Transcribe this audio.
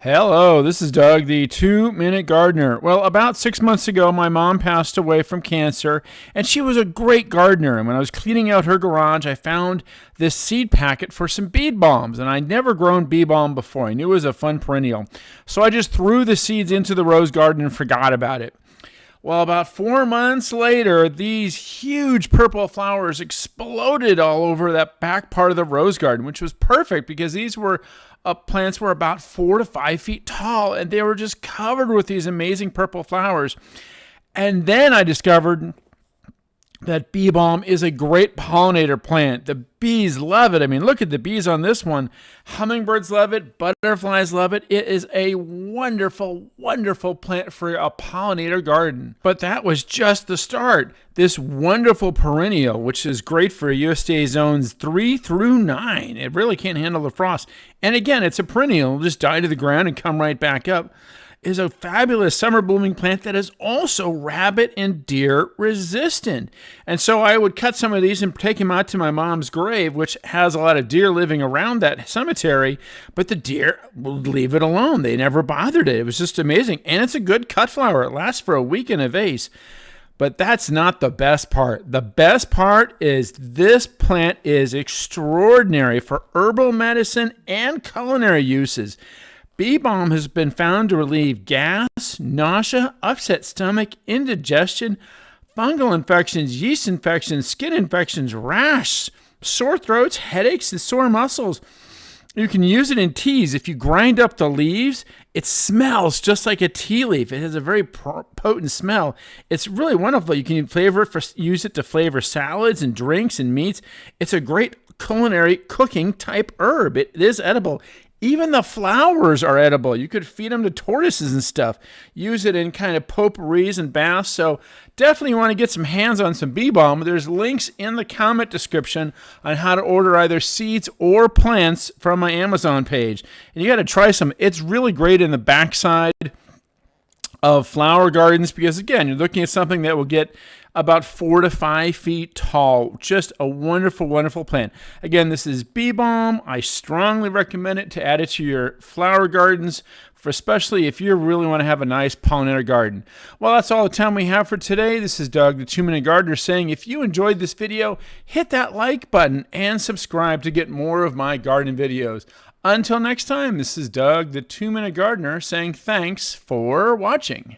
Hello, this is Doug, the 2-Minute Gardener. Well, about 6 months ago, my mom passed away from cancer, and she was a great gardener. And when I was cleaning out her garage, I found this seed packet for some bee balms, and I'd never grown bee balm before. I knew it was a fun perennial. So I just threw the seeds into the rose garden and forgot about it. Well, about 4 months later, these huge purple flowers exploded all over that back part of the rose garden, which was perfect because these were plants were about 4 to 5 feet tall, and they were just covered with these amazing purple flowers. And then I discovered that bee balm is a great pollinator plant. The bees love it. I mean, look at the bees on this one. Hummingbirds love it. Butterflies love it. It is a wonderful, wonderful plant for a pollinator garden. But that was just the start. This wonderful perennial, which is great for USDA zones 3 through 9. It really can't handle the frost. And again, it's a perennial. It'll just die to the ground and come right back up. Is a fabulous summer blooming plant that is also rabbit and deer resistant. And so I would cut some of these and take them out to my mom's grave, which has a lot of deer living around that cemetery, but the deer would leave it alone. They never bothered it. It was just amazing. And it's a good cut flower. It lasts for a week in a vase. But that's not the best part. The best part is this plant is extraordinary for herbal medicine and culinary uses. Bee balm has been found to relieve gas, nausea, upset stomach, indigestion, fungal infections, yeast infections, skin infections, rash, sore throats, headaches, and sore muscles. You can use it in teas. If you grind up the leaves, it smells just like a tea leaf. It has a very potent smell. It's really wonderful. You can use it to flavor salads and drinks and meats. It's a great culinary cooking type herb. It is edible. Even the flowers are edible. You could feed them to tortoises and stuff. Use it in kind of potpourris and baths. So definitely want to get some hands on some bee balm. There's links in the comment description on how to order either seeds or plants from my Amazon page. And you got to try some. It's really great in the backside of flower gardens because, again, you're looking at something that will get about 4 to 5 feet tall. Just a wonderful, wonderful plant. Again, this is bee balm. I strongly recommend it to add it to your flower gardens, especially if you really want to have a nice pollinator garden. Well, that's all the time we have for today. This is Doug, the 2-Minute Gardener, saying if you enjoyed this video, hit that like button and subscribe to get more of my garden videos. Until next time, this is Doug, the 2-Minute Gardener, saying thanks for watching.